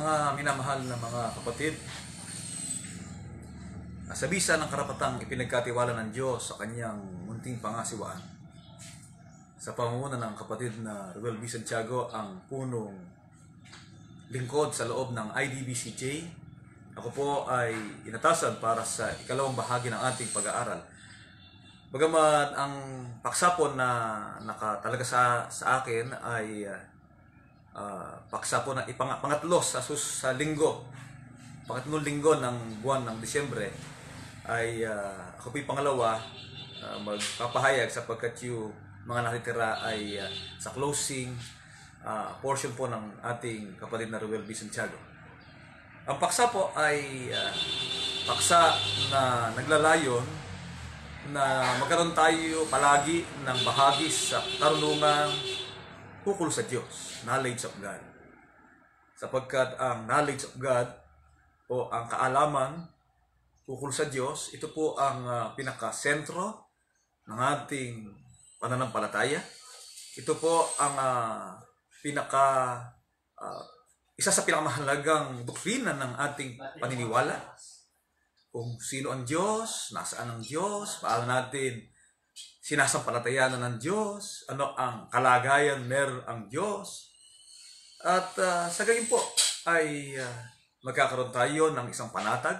Mga minamahal na mga kapatid, sa bisa ng karapatang ipinagkatiwala ng Diyos sa kanyang munting pangasiwaan, sa pamumuno ng kapatid na Ruel B. Santiago, ang punong lingkod sa loob ng IDBCJ, ako po ay inatasan para sa ikalawang bahagi ng ating pag-aaral. Bagaman ang paksapon na nakatalaga sa akin ay paksapon na pangatlo sa linggo, pangatlong linggo ng buwan ng Disyembre, ay ako po'y pangalawa magpapahayag sapagkat yung mga nakitira ay sa closing portion po ng ating kapatid na Ruel B. Santiago. Ang paksa po ay paksa na naglalayon na magkaroon tayo palagi ng bahagi sa karunungan ukol sa Diyos, knowledge of God. Sapagkat ang knowledge of God o ang kaalaman ukol sa Diyos, ito po ang pinakasentro ng ating pananampalataya. Ito po ang isa sa pinakamahalagang doktrina ng ating paniniwala. Kung sino ang Diyos, nasaan ang Diyos, paano natin sinasampalatayanan ng Diyos, ano ang kalagayan meron ang Diyos. At sa gayon po ay magkakaroon tayo ng isang panatag,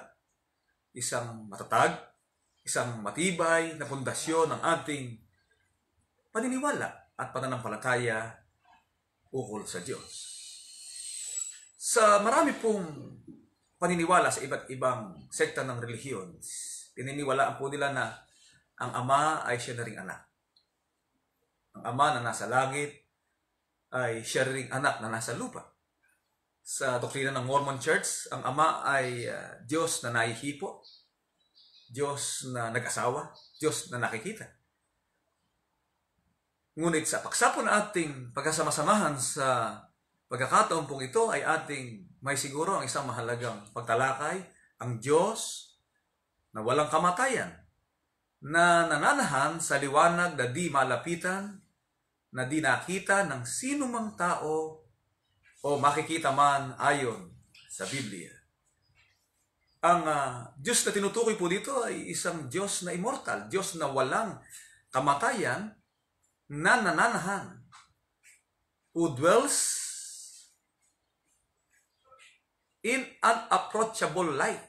isang matatag, isang matibay na pundasyon ng ating paniniwala at pananampalataya ukol sa Diyos. Sa marami pong paniniwala sa iba't ibang sekta ng relihiyon, pininiwalaan po nila na ang Ama ay siya na ring anak. Ang Ama na nasa langit ay siya ring anak na nasa lupa. Sa doktrina ng Mormon Church, ang Ama ay Diyos na nahihipo, Diyos na nag-asawa, Diyos na nakikita. Ngunit sa paksa po na ating pagkasama-samahan sa pagkakataon pong ito ay ating may siguro ang isang mahalagang pagtalakay, ang Diyos na walang kamatayan, na nananahan sa liwanag na di malapitan, na di nakita ng sino mang tao o makikita man ayon sa Biblia. Ang Diyos na tinutukoy po dito ay isang Diyos na immortal, Diyos na walang kamatayan, na nananahan, who dwells in unapproachable light.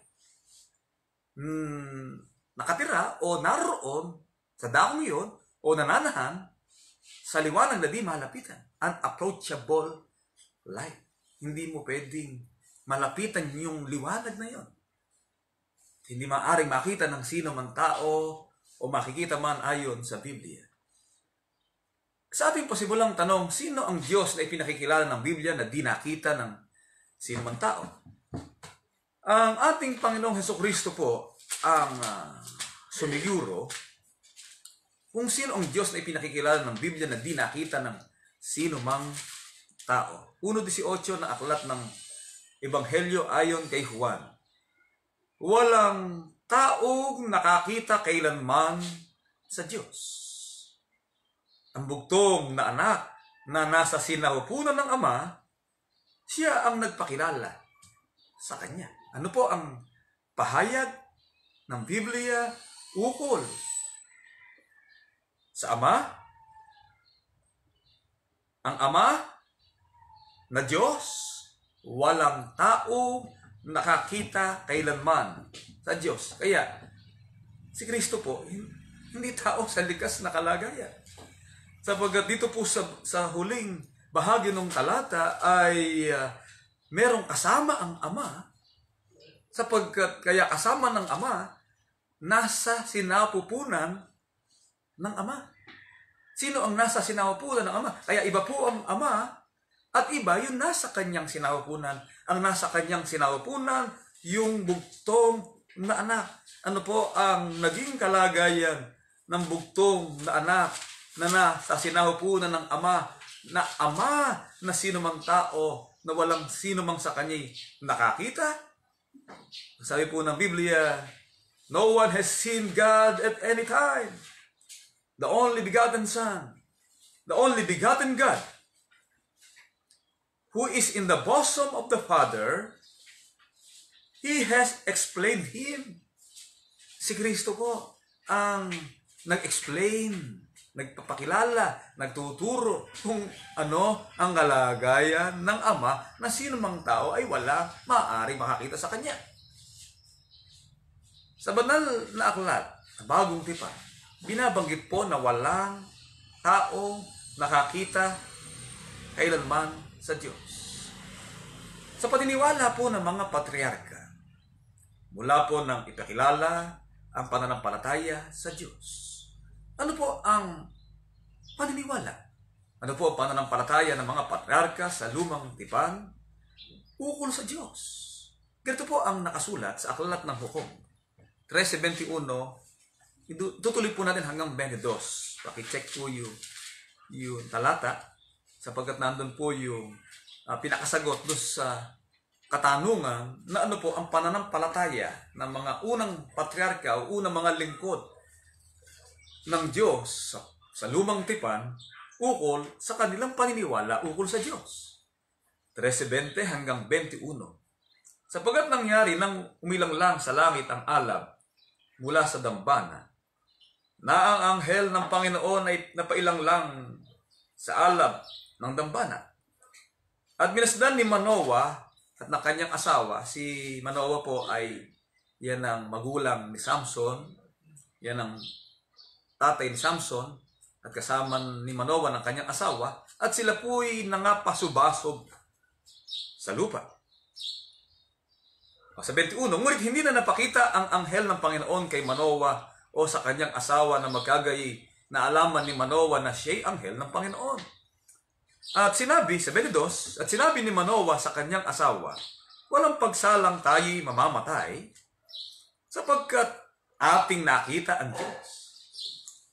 Nakatira o naroon sa dakong iyon o nananahan sa liwanag na di malapitan. Unapproachable light. Hindi mo pwedeng malapitan yung liwanag na yon. Hindi maaaring makita ng sino man tao o makikita man ayon sa Biblia. Sa ating posibulang tanong, sino ang Diyos na ipinakikilala ng Biblia na di nakita ng sino man tao? Ang ating Panginoong Hesukristo po ang sumiguro kung sino ang Diyos na ipinakikilala ng Biblia na di nakita ng sino mang tao. 1:18 na aklat ng Ebanghelyo ayon kay Juan. Walang taong nakakita kailanman sa Diyos. Ang bugtong na anak na nasa sinapupunan ng Ama, siya ang nagpakilala sa Kanya. Ano po ang pahayag ng Biblia ukol sa Ama? Ang Ama na Diyos, walang tao nakakita kailanman sa Diyos. Kaya, si Kristo po, hindi tao sa likas na kalagayan. Sapagkat dito po sa huling bahagi ng talata ay merong kasama ang Ama, sapagkat kaya kasama ng Ama, nasa sinapupunan ng Ama. Sino ang nasa sinapupunan ng Ama? Kaya iba po ang Ama, at iba yung nasa kanyang sinapupunan. Ang nasa kanyang sinapupunan, yung bugtong na anak. Ano po ang naging kalagayan ng bugtong na anak na nasa sinapupunan ng Ama, na Ama na sino mang tao na walang sino mang sa kanya nakakita? Sabi po ng Biblia, no one has seen God at any time. The only begotten Son, the only begotten God, who is in the bosom of the Father, He has explained Him. Si Kristo po ang nag-explain, nagpapakilala, nagtuturo kung ano ang kalagayan ng Ama na sino mang tao ay wala maaari makakita sa Kanya. Sa banal na aklat, bagong tipan, binabanggit po na walang tao nakakita kailanman sa Diyos. Sa paniniwala po ng mga patriarka, mula po nang ipakilala ang pananampalataya sa Diyos. Ano po ang paniniwala? Ano po ang pananampalataya ng mga patriarka sa lumang tipan? Ukol sa Diyos. Ganito po ang nakasulat sa Aklat ng Hukom. 13:21, tutuloy po natin hanggang 22. Paki-check po yung talata sapagkat nandun po yung pinakasagot doon sa katanungan na ano po ang pananampalataya ng mga unang patriarka o unang mga lingkod ng Diyos sa lumang tipan ukol sa kanilang paniniwala ukol sa Diyos. 13:20 hanggang 21. Sapagkat nangyari nang umilang lang sa langit ang alab mula sa dambana, na ang anghel ng Panginoon ay napailang lang sa alab ng dambana. At minasdan ni Manoah at na kanyang asawa, si Manoah po ay yan ang magulang ni Samson, yan ang tatay ni Samson, at kasama ni Manoah ng kanyang asawa, at sila po'y nangapasubasob sa lupa. Sa 21, ngunit hindi na napakita ang anghel ng Panginoon kay Manoah o sa kanyang asawa na magkagayi na alaman ni Manoah na siya'y anghel ng Panginoon. At sinabi, sa 22, at sinabi ni Manoah sa kanyang asawa, walang pagsalang tayo'y mamamatay sapagkat ating nakita ang Diyos.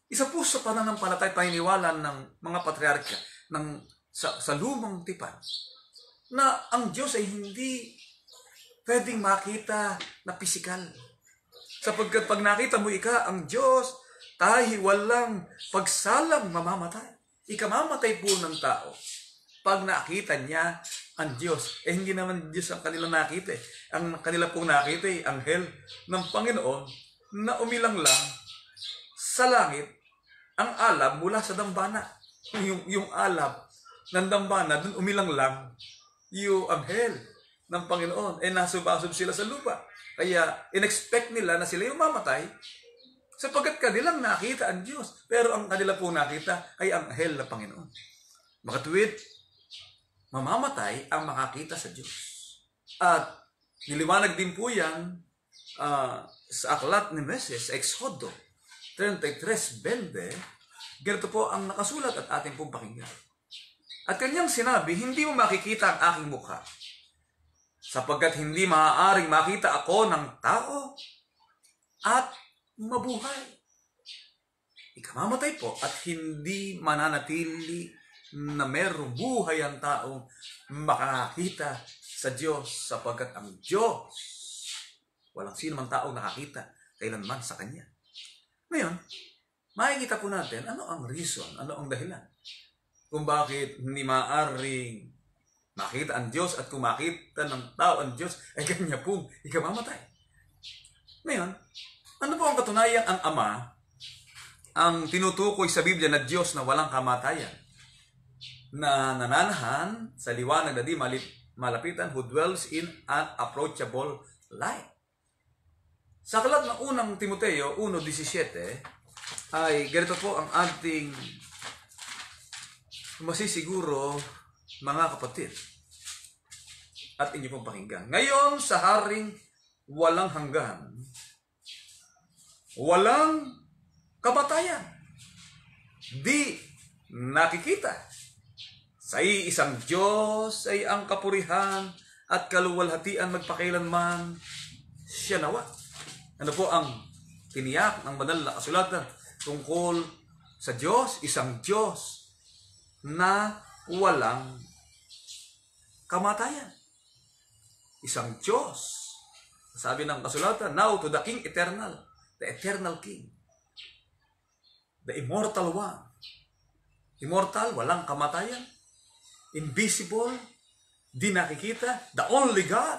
Isa po sa pananampalatay paniniwala ng mga patriarka sa lumang tipan na ang Diyos ay hindi pwedeng makita na pisikal. Sapagkat pag nakita mo ang Diyos, tayo walang pagsalang mamamatay. Ikamamatay po ng tao pag nakita niya ang Diyos. Hindi naman Diyos ang kanila nakita. Ang kanila pong nakita ay anghel ng Panginoon na umilang lang sa langit ang alab mula sa dambana. Yung alab ng dambana, dun umilang lang yung anghel ng Panginoon. Nasubasob sila sa lupa. Kaya in-expect nila na sila yung mamatay sapagkat kanilang nakita ang Diyos. Pero ang kanila po nakita ay ang anghel ng Panginoon. Makatuwid, mamamatay ang makakita sa Diyos. At niliwanag din po yan sa aklat ni Moses, Exodo 33:20. Ganito po ang nakasulat at ating pong pakinggan. At kanyang sinabi, hindi mo makikita ang aking mukha sapagkat hindi maaaring makita ako ng tao at mabuhay. Ikamamatay po at hindi mananatili na merong buhay ang taong makakita sa Diyos sapagkat ang Diyos, walang sino man taong nakakita kailanman sa Kanya. Ngayon, makikita po natin ano ang reason, ano ang dahilan kung bakit hindi maaaring makita ang Diyos at kung makita ng tao ang Diyos ay kanya pong ikamamatay. Ngayon, ano po ang katunayan ang Ama ang tinutukoy sa Biblia na Diyos na walang kamatayan, na nananahan sa liwanag na di malapitan, who dwells in an approachable light? Sa aklat ng unang Timoteo 1:17 ay ganito po ang ating masisiguro, mga kapatid, at inyo pong pakinggan. Ngayon sa haring walang hanggan, walang kamatayan, di nakikita. Sa isang Diyos ay ang kapurihan at kaluwalhatian magpakailanman, siya nawa. Ano po ang tiniyak ng banal na kasulatan tungkol sa Diyos? Isang Diyos na walang kamatayan. Isang Diyos. Sabi ng kasulatan, now to the King eternal, the eternal King, the immortal one. Immortal, walang kamatayan. Invisible, di nakikita, the only God,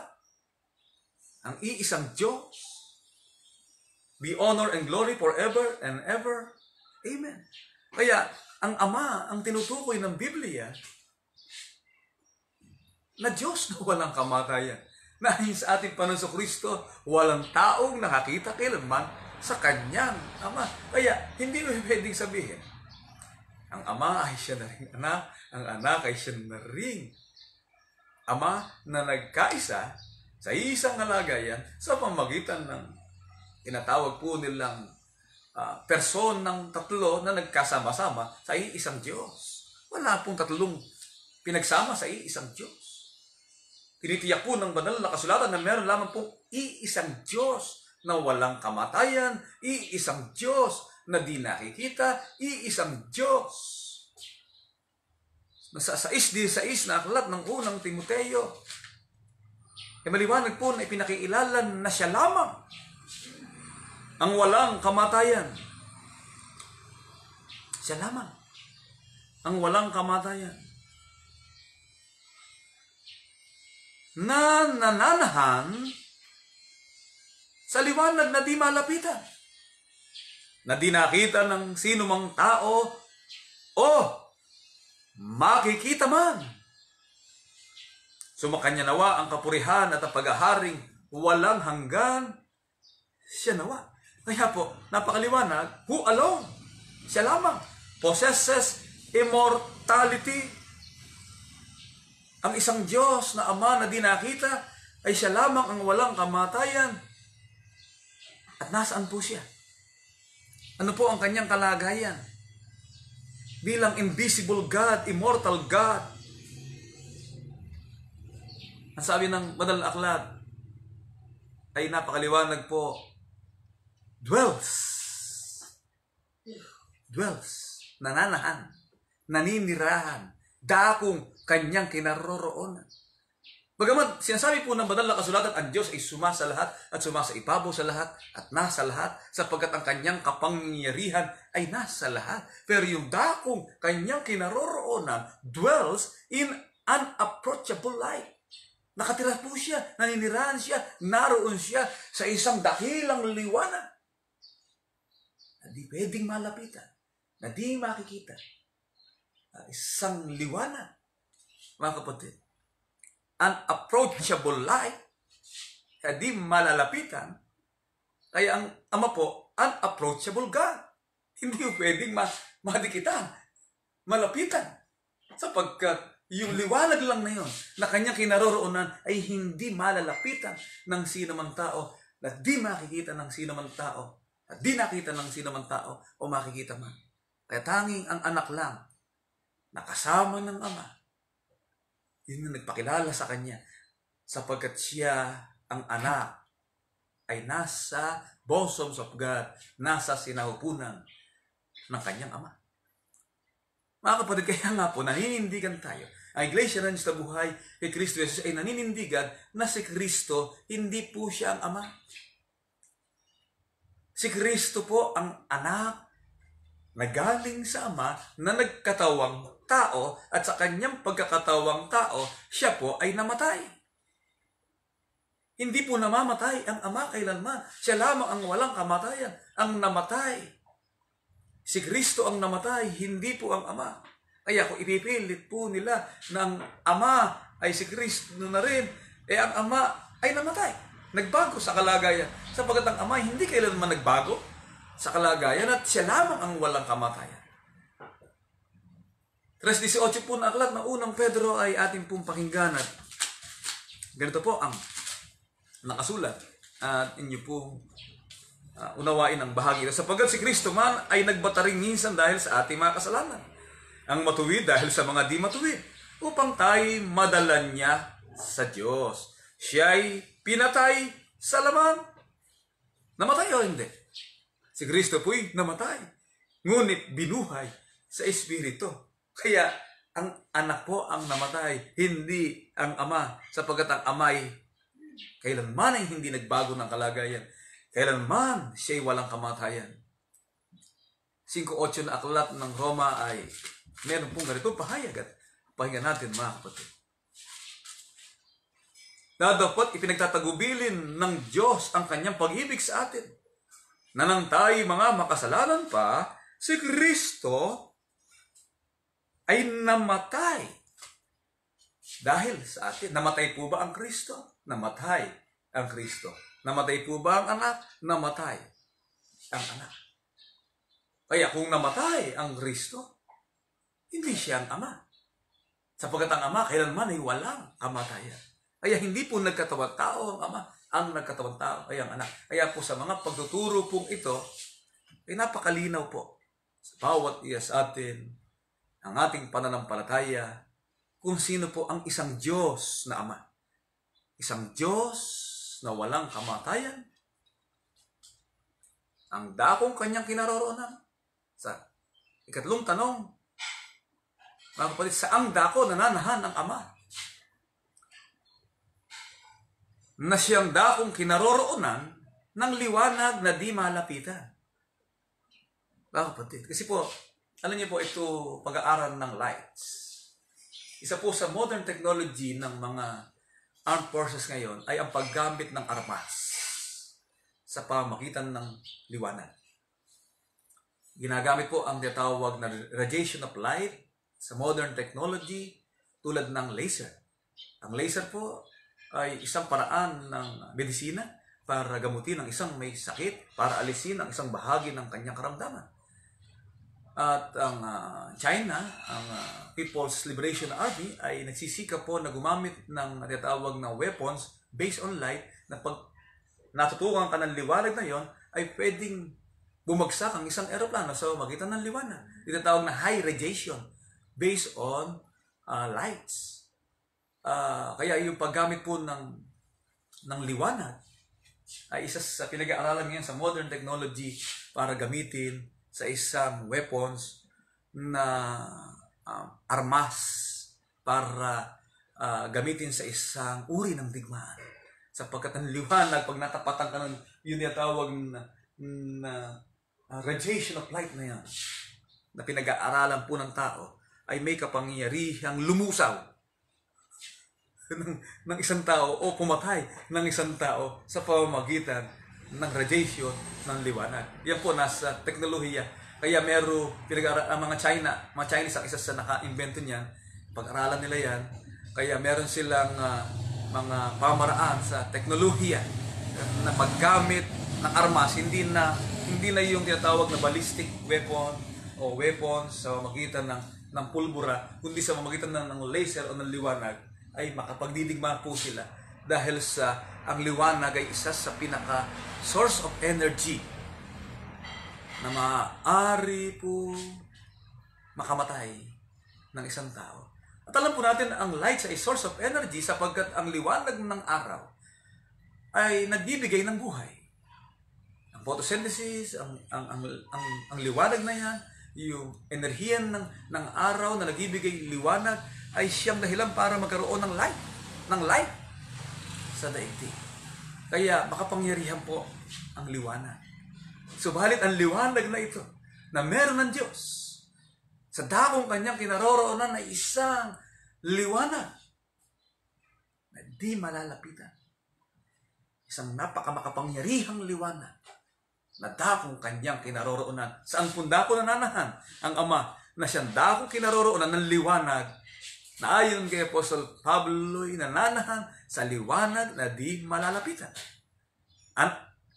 ang iisang Diyos. Be honor and glory forever and ever. Amen. Kaya, ang Ama, ang tinutukoy ng Biblia, na Diyos na walang kamatayan. Na sa ating Panginoon Kristo, walang taong nakakita kailanman sa Kanyang Ama. Kaya, hindi mo pwedeng sabihin, ang Ama ay siya na rin anak, ang anak ay siya na rin Ama na nagkaisa sa isang kalagayan sa pamagitan ng tinatawag po nilang person ng tatlo na nagkasama-sama sa iisang Diyos. Wala pong tatlong pinagsama sa iisang Diyos. Tinitiyak po ng banal na kasulatan na meron lamang pong iisang Diyos na walang kamatayan, iisang Diyos na di nakikita, iisang Diyos. Sa 6:16 na aklat ng unang Timoteo, ay maliwanag po na ipinakiilalan na siya lamang ang walang kamatayan. Siya lamang ang walang kamatayan. Na nananahan sa liwanag na di malapitan, na di nakita ng sino mang tao o makikita man. Sumakanya nawa ang kapurihan at ang paghaharing walang hanggan. Siya nawa. Kaya po, napakaliwanag, who alone, siya lamang, possesses immortality. Ang isang Diyos na Ama na di nakita ay siya lamang ang walang kamatayan. At nasaan po siya? Ano po ang kanyang kalagayan? Bilang invisible God, immortal God. Ang sabi ng banal na aklat ay napakaliwanag po, dwells, nananahan, naninirahan, dakong kanyang kinaroroonan. Bagamat sinasabi po ng banal na kasulatan, ang Diyos ay sumasa lahat at sumasa ibabaw sa lahat at nasa lahat sapagkat ang kanyang kapangyarihan ay nasa lahat. Pero yung dakong kanyang kinaroroonan dwells in unapproachable light. Nakatira po siya, naninirahan siya, naroon siya sa isang dakilang liwanag na di pwedeng malapitan, na di makikita. Isang liwanag, mga kapatid, unapproachable light, kaya di malalapitan. Kaya ang Ama po, unapproachable God. Hindi mo pwedeng madikitan, malapitan. Sapagkat yung liwanag lang na yun, na kanyang kinaroroonan, ay hindi malalapitan ng sino man tao, na di makikita ng sino man tao, at di nakita ng sino man tao, o makikita man. Kaya tanging ang anak lang, nakasama ng Ama, yun na nagpakilala sa kanya, sapagkat siya, ang anak, ay nasa bosoms of God, nasa sinahupunan ng kanyang Ama. Mga kapatid, kaya nga po, naninindigan tayo. Ang Iglesia ng Diyos na buhay kay Kristo Jesus ay naninindigan na si Kristo, hindi po siya ang Ama. Si Kristo po ang anak na galing sa Ama, na nagkatawang tao, at sa kanyang pagkakatawang tao, siya po ay namatay. Hindi po namamatay ang Ama kailanman. Siya lamang ang walang kamatayan, ang namatay. Si Kristo ang namatay, hindi po ang Ama. Kaya kung ipipilit po nila na ang Ama ay si Kristo na rin, ang Ama ay namatay. Nagbago sa kalagayan. Sapagkat ang Ama hindi kailanman nagbago sa kalagayan at siya lamang ang walang kamatayan. 3:18 po na aklat ng unang Pedro ay ating pong pakinggan at ganito po ang nakasulat at inyo pong unawain ang bahagi. Sapagkat si Kristo man ay nagbataring minsan dahil sa ating mga kasalanan, ang matuwid dahil sa mga di matuwid, upang tayo madala niya sa Diyos. Siya ay pinatay sa laman. Namatay o hindi? Si Kristo po'y namatay, ngunit binuhay sa Espiritu. Kaya ang anak po ang namatay, hindi ang Ama, sapagkat ang Ama ay kailanman ay hindi nagbago ng kalagayan. Kailanman siya'y walang kamatayan. 5:8 na aklat ng Roma ay meron pong ganito pahayag at pakinggan natin mga kapatid. na dapat ipinagtatagubilin ng Diyos ang kanyang pag-ibig sa atin. Na nang tayo mga makasalanan pa, si Kristo ay namatay dahil sa atin. Namatay po ba ang Kristo? Namatay ang Kristo. Namatay po ba ang anak? Namatay ang anak. Kaya kung namatay ang Kristo, hindi siya ang ama. Sapagkat ang ama kailanman ay walang kamatayan. Kaya hindi po nagkatawang tao ang ama, ang nagkatawang tao ay ang anak. Kaya po sa mga pagtuturo pong ito, ay napakalinaw po sa bawat iya sa atin, ang ating pananampalataya, kung sino po ang isang Diyos na ama. Isang Diyos na walang kamatayan. Ang dakong kanyang kinaroroonan. Sa ikatlong tanong, mga kapatid, saang dako nananahan ang ama? Na siyang dakong kinaroroonan ng liwanag na di malapitan. Mga kapatid, kasi po, alam niyo po ito pag-aaral ng lights. Isa po sa modern technology ng mga armed forces ngayon ay ang paggamit ng armas sa pamamagitan ng liwanag. Ginagamit po ang tinatawag na radiation of light sa modern technology tulad ng laser. Ang laser po ay isang paraan ng medisina para gamutin ang isang may sakit, para alisin ang isang bahagi ng kanyang karamdaman. At ang China, ang People's Liberation Army, ay nagsisikap po na gumamit ng tinatawag na weapons based on light na pag natutukan ka ng liwanag na yon, ay pwedeng bumagsak ang isang aeroplano sa magitan ng liwanag. Tinatawag na high radiation based on lights. Kaya yung paggamit po ng liwanag ay isa sa pinag-aaralan ngayon sa modern technology para gamitin sa isang weapons na armas para gamitin sa isang uri ng digmaan. Sapagkat ang liwanag, pag natapatan ka ng yun yung tawag na radiation of light na yan, na pinag-aaralan po ng tao, ay may kapangyarihang lumusaw ng isang tao o pumatay ng isang tao sa pamamagitan ng radiation ng liwanag. Yan po nasa teknolohiya. Kaya ang mga Chinese ang isa sa naka-invento niyan. Pag-aralan nila yan. Kaya meron silang mga pamaraan sa teknolohiya na paggamit ng armas, hindi na yung tinatawag na ballistic weapon o weapons sa pamamagitan ng pulbura, kundi sa pamamagitan ng laser o ng liwanag, ay makapagdidigma po sila dahil sa ang liwanag ay isa sa pinaka source of energy na maaari po makamatay ng isang tao. At alam po natin na ang light ay source of energy sapagkat ang liwanag ng araw ay nagbibigay ng buhay. Ang photosynthesis, ang liwanag na yan, yung enerhiya ng araw na nagbibigay liwanag ay siyang dahilan para magkaroon ng light sa daigdig. Kaya makapangyarihan po ang liwanag. Subalit ang liwanag na ito na meron ng Diyos sa dakong kanyang kinaroroonan ay isang liwanag na di malalapitan. Isang napakamakapangyarihang liwanag na dakong kanyang kinaroroonan. Saan po dako nananahan ang Ama na siyang dakong kinaroroonan ng liwanag na ayon kay Apostol Pablo'y nananahan sa liwanag na di malalapitan.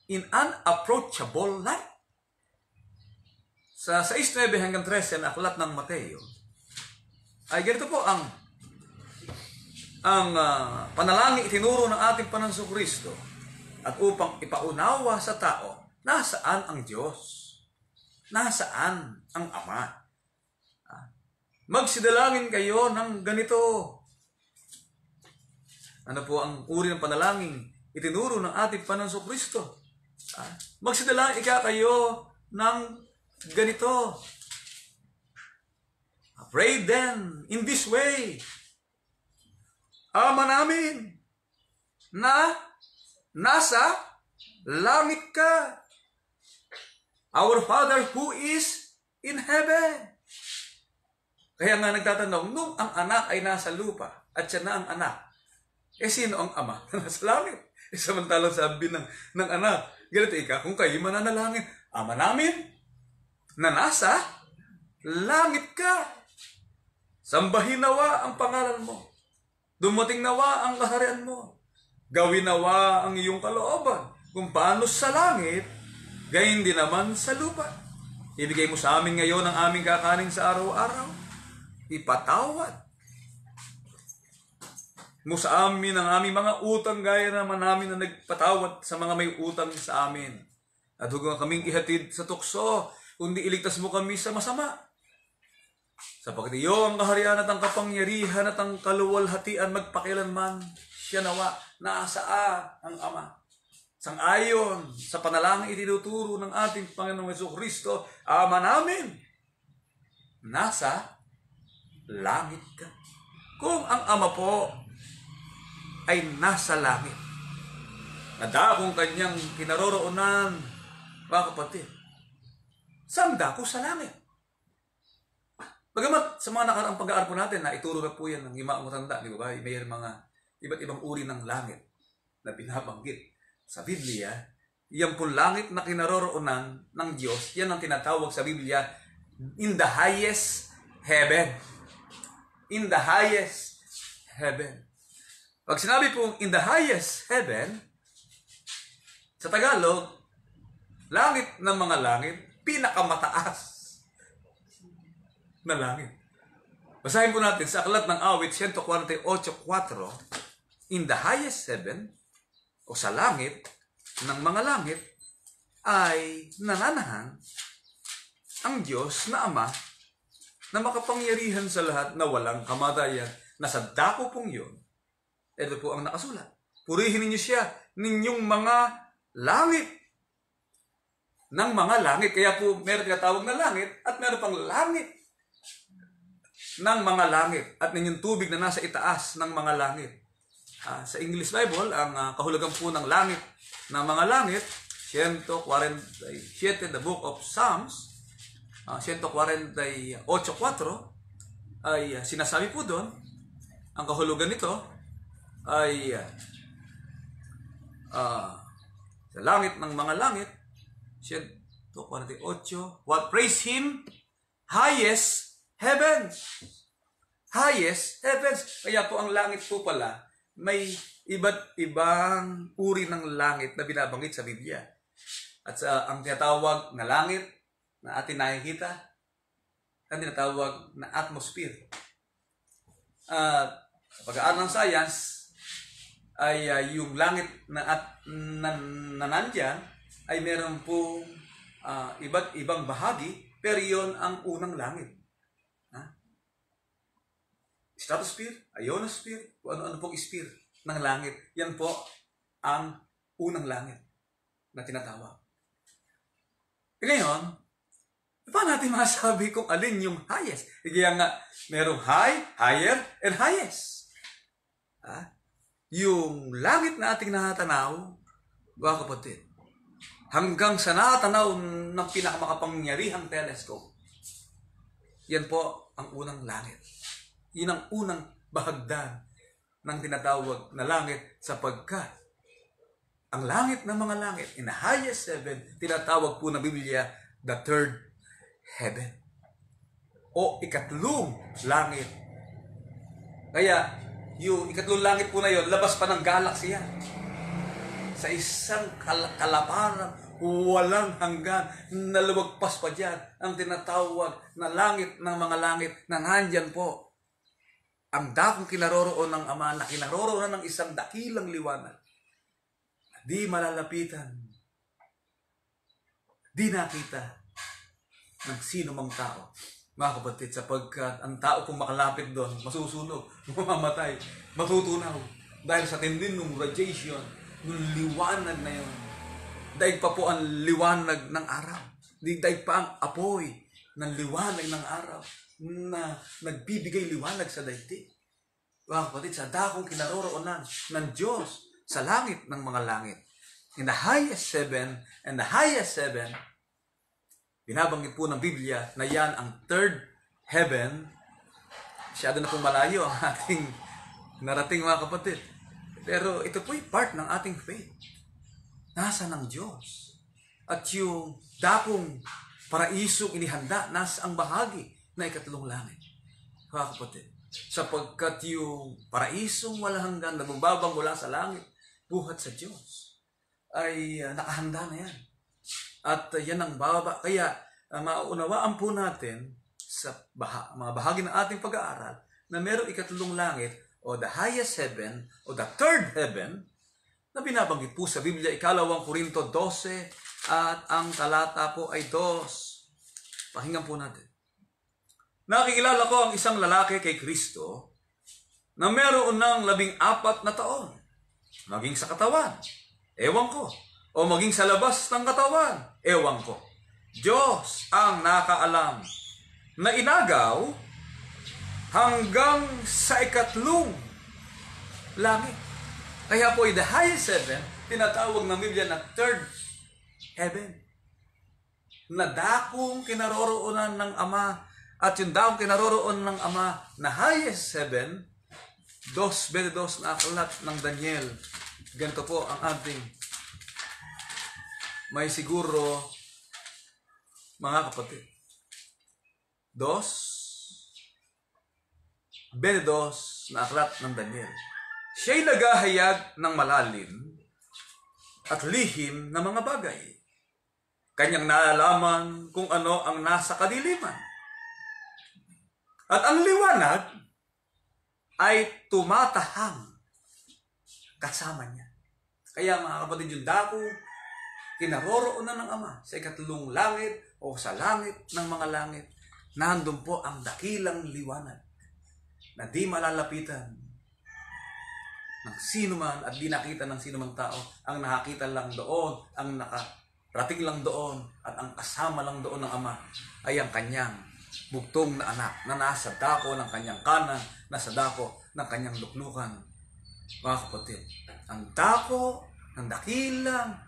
In unapproachable light. Sa 6:9 hanggang 13 na aklat ng Mateo, ay ganito po ang panalangin itinuro ng ating Panginoong Kristo at upang ipaunawa sa tao nasaan ang Diyos, nasaan ang Ama. Magsidalangin kayo ng ganito. Ano po ang uri ng panalangin itinuro ng ating Panginoong Kristo? Magsidalangin kayo ng ganito. Pray then in this way. Ama namin na nasa langit ka. Our Father who is in heaven. Kaya nga nagtatanong, nung ang anak ay nasa lupa at siya na ang anak, Sino ang ama na nasa langit? Samantalang sabi ng anak, ganito kung kayo mananalangin, Ama namin, na nasa langit ka. Sambahin nawa ang pangalan mo. Dumating nawa ang kaharian mo. Gawin nawa ang iyong kalooban. Kung paano sa langit, gayon din naman sa lupa. Ibigay mo sa amin ngayon ang aming kakanin sa araw-araw. Ipatawad mo sa amin ang aming mga utang gaya naman namin na nagpatawad sa mga may utang sa amin. At huwag kaming ihatid sa tukso, kundi iligtas mo kami sa masama. Sapagkat iyo ang kaharian at ang kapangyarihan at ang kaluwalhatian magpakilanman. Siya nawa, naasaan ang Ama. Sang-ayon sa panalangin itinuturo ng ating Panginoong Jesucristo, Ama namin, nasa langit ka. Kung ang Ama po ay nasa langit, nadakong kanyang kinaroroonan, mga kapatid, saan dako sa langit? Bagamat sa mga nakaraang pag-aaral po natin na ituro na po yan ng himaang matanda, di ba? May mga iba't ibang uri ng langit na binabanggit sa Biblia. Yan po langit na kinaroroonan ng Diyos, yan ang tinatawag sa Biblia in the highest heaven. In the highest heaven. Pag sinabi pong in the highest heaven, sa Tagalog, langit ng mga langit, pinakamataas na langit. Basahin po natin sa Aklat ng Awit 148:4, in the highest heaven, o sa langit ng mga langit, ay nananahan ang Diyos na Ama na makapangyarihan sa lahat na walang kamatayan. Nasa dako pong yun, ito po ang nakasulat. Purihin ninyo siya, ninyong mga langit. Ng mga langit. Kaya po meron tinatawag na langit at meron pang langit ng mga langit. At ninyong tubig na nasa itaas ng mga langit. Sa English Bible, ang kahulugan po ng langit ng mga langit, 147, the book of Psalms, 148:4, ay sinasabi po doon, ang kahulugan nito ay sa langit ng mga langit, 148, what praise Him, highest heavens. Highest heavens. Kaya po ang langit po pala, may iba't ibang uri ng langit na binabanggit sa Biblia. At ang tinatawag na langit na atin nakikita, ang tinatawag na atmosphere. Sa pag-aaral ng science, ay yung langit na nandyan ay meron po iba't ibang bahagi, pero yon ang unang langit. Stratosphere, ionosphere, kung ano-ano pong sphere ng langit, yan po ang unang langit na tinatawag. Ngayon, paano natin masabi kung alin yung highest? Kaya nga, merong high, higher, and highest. Yung langit na ating nakatanaw, mga kapatid, hanggang sa nakatanaw ng pinakamakapangyarihang telescope, yan po ang unang langit. Yun ang unang bahagdan ng tinatawag na langit, sapagkat ang langit ng mga langit, in the highest heaven, tinatawag po na Biblia, the third heaven. O ikatlong langit. Kaya, yung ikatlong langit po na yun, labas pa ng galaxy yan. Sa isang kalaparan, walang hanggan, nalawagpas pa dyan, ang tinatawag na langit ng mga langit, na nandyan po ang dakong kinaroroon ng Ama, na kinaroroon ng isang dakilang liwanag. Di malalapitan, di nakita ng sino mang tao. Mga kapatid, sapagkat ang tao kung makalapit doon, masusunog, mamamatay, matutunaw. Dahil sa tindi ng radiation, ng liwanag na yun. Daig pa po ang liwanag ng araw. Daig pa ang apoy ng liwanag ng araw na nagbibigay liwanag sa daigdig. Mga kapatid, sa dakong kinaroroonan ng Diyos sa langit ng mga langit. In the highest heaven and the highest heaven, binabanggit po ng Biblia na yan ang third heaven. Masyado na pong malayo ang ating narating, mga kapatid. Pero ito po'y part ng ating faith. Nasa ng Diyos. At yung dakong paraisong inihanda, nasa ang bahagi na ikatlong langit. Mga kapatid, sapagkat yung paraisong walang hanggan na bumabang mula sa langit, buhat sa Diyos, ay nakahanda na yan. At yan ang baba. Kaya mauunawaan po natin sa mga bahagi ng ating pag-aaral na mayroong ikatlong langit o the highest heaven o the third heaven na binabanggit po sa Biblia, 2 Korinto 12 at ang talata po ay 2. Pakinggan po natin. Nakikilala ko ang isang lalaki kay Kristo na meron ng 14 na taon. Maging sa katawan, ewan ko. O maging sa labas ng katawan, ewan ko. Diyos ang nakaalam na inagaw hanggang sa ikatlong langit. Kaya po the highest heaven, tinatawag ng Biblia na third heaven. Na dakong kinaroroonan ng Ama at yung dakong kinaroroon ng Ama na highest heaven, 2:22 na aklat ng Daniel. Ganito po ang ating may siguro mga kapatid. 2:22 na aklat ng Daniel. Siya'y naghahayag ng malalim at lihim na mga bagay. Kanyang nalalaman kung ano ang nasa kadiliman. At ang liwanag ay tumatahang kasama niya. Kaya mga kapatid, yung dako, kinaroroonan ng Ama sa ikatlong langit o sa langit ng mga langit, nandun po ang dakilang liwanag na di malalapitan ng sino man at di nakita ng sino mang tao. Ang nakakita lang doon, ang nakarating lang doon, at ang kasama lang doon ng Ama ay ang kanyang bugtong na anak na nasa dako ng kanyang kanan, nasa dako ng kanyang luklukan. Mga kapatid, ang dako ng dakilang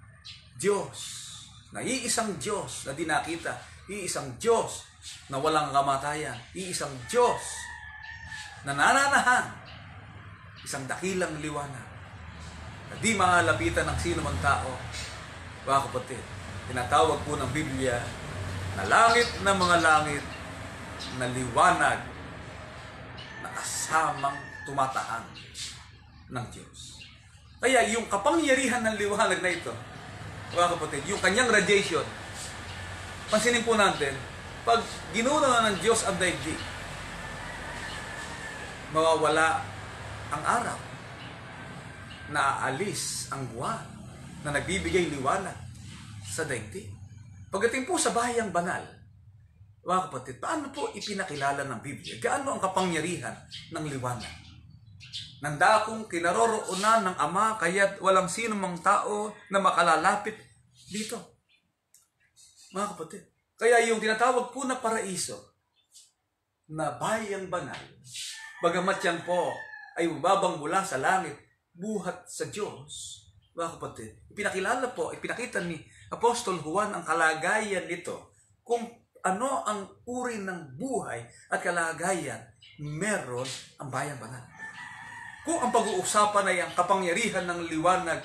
Diyos, na iisang Diyos na di nakita, iisang Diyos na walang kamatayan, iisang Diyos na nananahan, isang dakilang liwanag na di makalapitan ng sino mang tao. Mga kapatid, tinatawag po ng Biblia na langit ng mga langit na liwanag na kasamang tumatahang ng Diyos. Kaya yung kapangyarihan ng liwanag na ito, mga kapatid, yung kanyang radiation, pansinin po natin, pag ginuno na ng Diyos ang daigdig, mawawala ang araw, naaalis ang buwan na nagbibigay liwanag sa daigdig. Pagdating po sa bahayang banal, mga kapatid, paano po ipinakilala ng Biblia? Gaano ang kapangyarihan ng liwanag? Nanda akong kinaroroonan ng Ama, kaya't walang sino mang tao na makalalapit dito. Mga kapatid, kaya yung tinatawag po na paraiso, na bahayang banal, bagamat yan po ay babang mula sa langit, buhat sa Diyos, mga kapatid, ipinakilala po, ipinakita ni Apostol Juan ang kalagayan nito, kung ano ang uri ng buhay at kalagayan meron ang bayang banal. Kung ang pag-uusapan ay ang kapangyarihan ng liwanag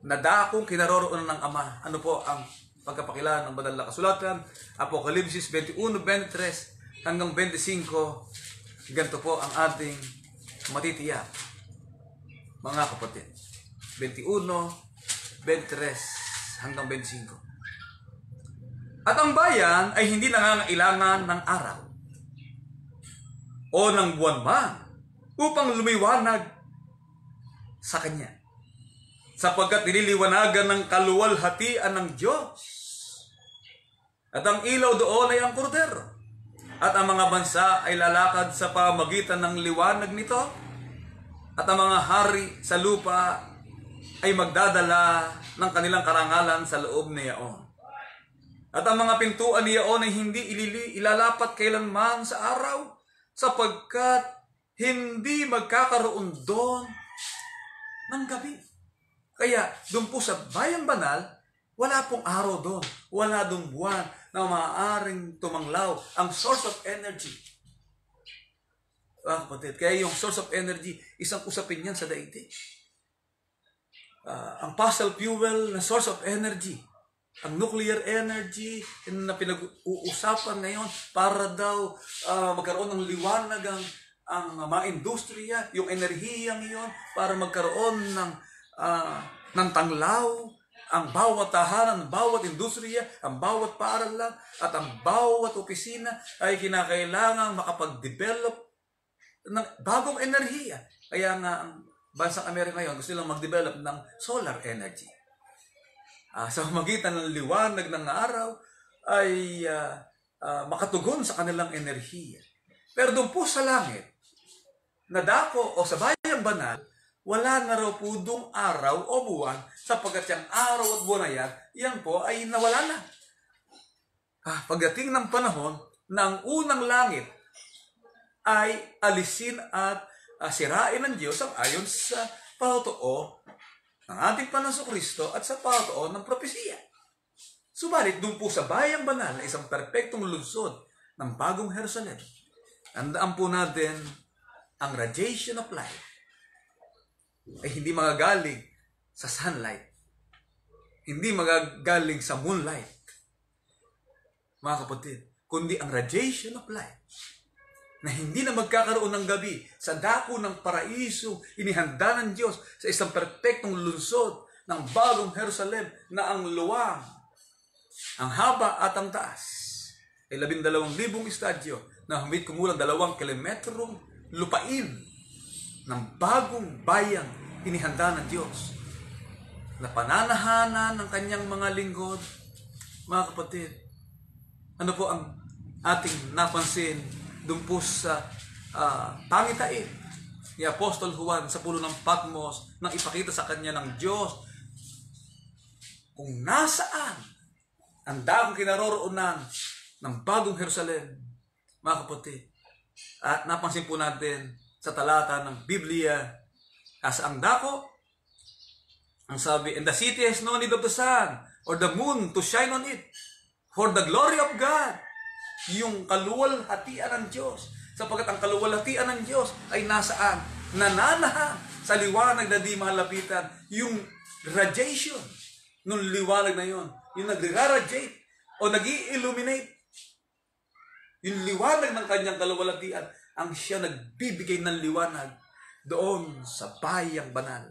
na dakong kinaroroonan ng Ama, ano po ang pagkapakilala ng banal na kasulatan? Apokalipsis 21:23 hanggang 25, ganito po ang ating matitiyak, mga kapatid. 21:23 hanggang 25. At ang bayan ay hindi nangangailangan ng araw o ng buwan man upang lumiwanag sa Kanya, sapagkat nililiwanagan ng kaluwalhatian ng Diyos. At ang ilaw doon ay ang kordero. At ang mga bansa ay lalakad sa pamamagitan ng liwanag nito. At ang mga hari sa lupa ay magdadala ng kanilang karangalan sa loob niyaon. At ang mga pintuan niyaon ay hindi ilalapat kailanman sa araw, sapagkat hindi magkakaroon doon ng gabi. Kaya doon po sa bayang banal, wala pong araw doon. Wala doon buwan na maaaring tumanglaw. Ang source of energy, Kapatid, kaya yung source of energy, isang usapin yan sa daigdig. Ang fossil fuel na source of energy, ang nuclear energy na pinag-uusapan ngayon para daw magkaroon ng liwanag ang mga industriya, yung enerhiyang iyon para magkaroon ng tanglaw, ang bawat tahanan, bawat industriya, ang bawat paaralan, at ang bawat opisina ay kinakailangang makapag-develop ng bagong enerhiya. Kaya nga, ang bansang Amerika ngayon, gusto nilang mag-develop ng solar energy. Sa magitan ng liwanag ng araw, ay makatugon sa kanilang enerhiya. Pero doon po sa langit, na dako o sa bayang banal, wala na raw po doong araw o buwan, sapagkat yung araw at buwan na yan po ay nawala na. Pagdating ng panahon, ng unang langit ay alisin at sirain ng Diyos ang ayon sa patotoo ng ating Panginoong Kristo at sa patotoo ng propesiya. Subalit, doon po sa bayang banal na isang perpektong lungsod ng bagong Jerusalem, tandaan po natin ang radiation of light ay hindi magagaling sa sunlight, hindi magagaling sa moonlight, mga kapatid, kundi ang radiation of light na hindi na magkakaroon ng gabi sa dako ng paraiso inihanda ng Diyos sa isang perpektong lungsod ng bagong Jerusalem na ang luwang, ang haba at ang taas ay 12,000 estadyo na humit kumulang 2 kilometrong lupain ng bagong bayang inihanda ng Diyos na pananahanan ng kanyang mga lingkod. Mga kapatid, ano po ang ating napansin doon po sa pangitain ni Apostol Juan sa pulo ng Patmos nang ipakita sa kanya ng Diyos kung nasaan ang dakong kinaroroonan ng bagong Jerusalem, mga kapatid. At napansin po natin sa talata ng Biblia, sa ang dako, ang sabi, and the city has no need of the sun or the moon to shine on it, for the glory of God, yung kaluwalhatian ng Diyos, sapagkat ang kaluwalhatian ng Diyos ay nasaan? Nananahan sa liwanag na di mahalapitan. Yung radiation ng liwanag na yun, yung nag-radiate o nag-i-illuminate, yung liwanag ng kanyang kaluwalhatian, ang siya nagbibigay ng liwanag doon sa bayang banal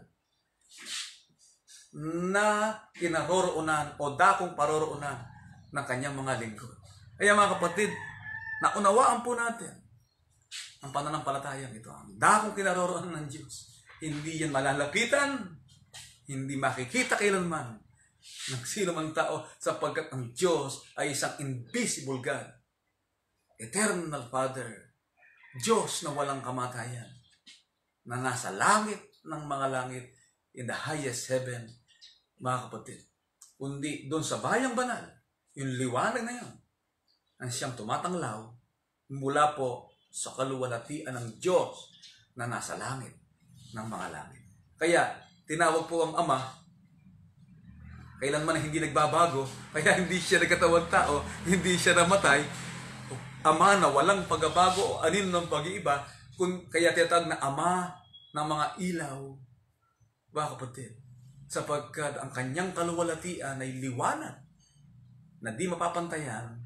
na kinaroroonan o dakong paroroonan ng kanyang mga lingkod. Kaya mga kapatid, naunawaan po natin ang pananampalatayang ito. Ang dakong kinaroroonan ng Diyos. Hindi yan malalapitan, hindi makikita kailanman ng sino mang tao, sapagkat ang Diyos ay isang invisible God. Eternal Father, Diyos na walang kamatayan, na nasa langit ng mga langit, in the highest heaven, mga kapatid. Kundi doon sa bayang banal, yung liwanag na yun, ang siyang tumatanglaw mula po sa kaluwalhatian ng Diyos na nasa langit ng mga langit. Kaya, tinawag po ang Ama, kailanman hindi nagbabago, kaya hindi siya nagkatawang tao, hindi siya namatay, Ama na walang pagbabago o anino ng pag-iiba, kaya tinatawag na Ama ng mga ilaw, mga kapatid, sapagkat ang kanyang kaluwalhatian ay liwanag na di mapapantayan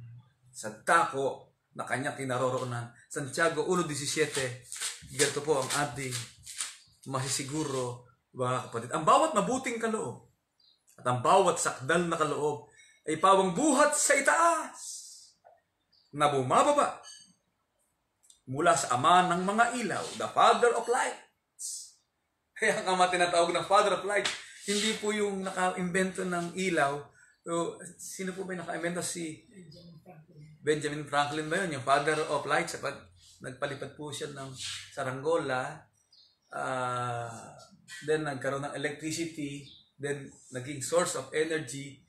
sa dako na kanyang kinaroroonan. Santiago 1:17, ganito po ang ating masisiguro, mga kapatid. Ang bawat mabuting kaloob at ang bawat sakdal na kaloob ay pawang buhat sa itaas na bumababa mula sa Ama ng mga ilaw, the Father of Lights. Kaya ang Ama tinatawag na Father of Lights, hindi po yung naka-invento ng ilaw. So, sino po ba yung naka-invento? Si Benjamin Franklin ba yun? Yung Father of Lights. Nagpalipad po siya ng saranggola. Then nagkaroon ng electricity. Then naging source of energy.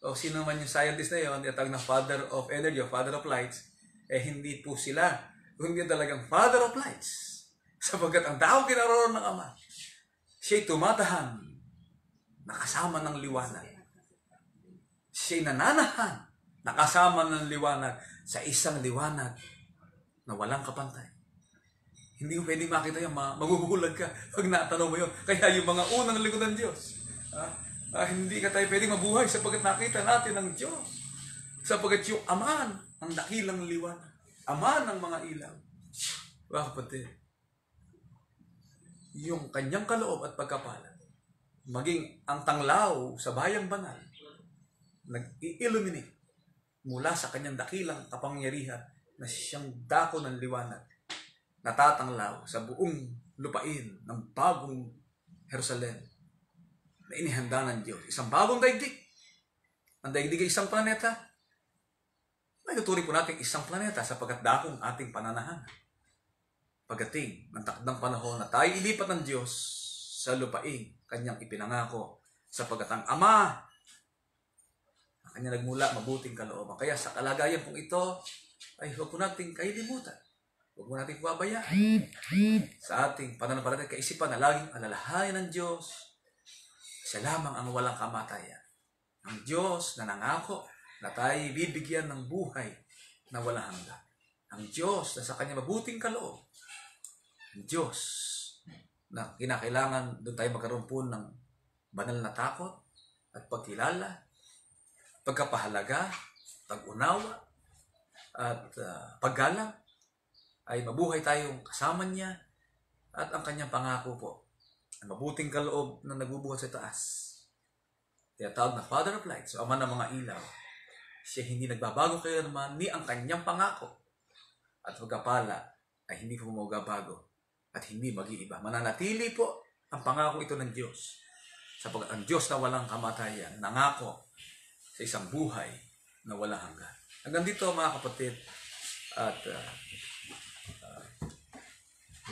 O sino man yung scientist na yun, tinatawag na Father of Energy o Father of Lights, hindi po sila. Kundi talagang Father of Lights. Sapagkat ang tao kinaroroon ng Ama, siya'y tumatahan, nakasama ng liwanag. Siya'y nananahan, nakasama ng liwanag sa isang liwanag na walang kapantay. Hindi mo pwedeng makita yan, magugulag ka pag natanong mo yun. Kaya yung mga unang lingkod ng Diyos, hindi ka tayo pwedeng mabuhay sapagkat nakita natin ng Diyos. Sapagkat yung Ama ang dakilang liwanag, Ama ng mga ilaw. Mga kapatid, yung kanyang kaloob at pagkapala, maging ang tanglaw sa bayang banal, nag-i-illuminate mula sa kanyang dakilang kapangyarihan na siyang dako ng liwanag, natatanglaw sa buong lupain ng bagong Jerusalem na inihanda ng Diyos. Isang bagong daigdig. Ang daigdig ay isang planeta. May tuturing po natin isang planeta sapagkat dakong ating pananahan. Pagdating ng takdang panahon na tayo ilipat ng Diyos sa lupain, kanyang ipinangako sapagkat ang Ama ang kanya nagmula mabuting kalooban. Kaya sa kalagayan pong ito ay huwag po nating kailimutan. Huwag mo nating pabayaan sa ating pananampalataya kaisipan na laging alalahanin ng Diyos. Siya lamang ang walang kamatayan. Ang Diyos na nangako na tayo bibigyan ng buhay na walang hanggan. Ang Diyos na sa kanya mabuting kaloob. Ang Diyos na kinakailangan doon tayo magkaroon po ng banal na takot at pagkilala, pagkapahalaga, pag-unawa, at paggalang, ay mabuhay tayong kasama niya at ang kanyang pangako po, ang mabuting kaloob na nagbubuhat sa taas. Tinatawag na Father of Light, so Ama ng mga ilaw. Siya hindi nagbabago kayo naman ni ang kanyang pangako at pagkapala ay hindi po magabago at hindi mag-iiba. Mananatili po ang pangako ito ng Diyos. Sapagkat ang Diyos na walang kamatayan, nangako sa isang buhay na walang hanggan. Hanggang dito mga kapatid, at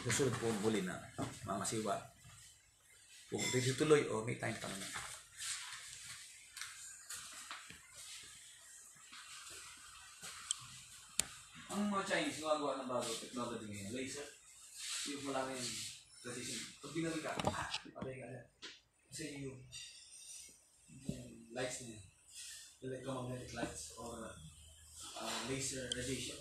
susunod po muli na mga masiwa. Kung tuloy o may time pa naman. Ang mga Chinese gumagawa ng bago technology ngayon, laser. Yung malaming precision. Pag binali ka, patay ka na. Kasi yung lights niya, electromagnetic lights or laser radiation.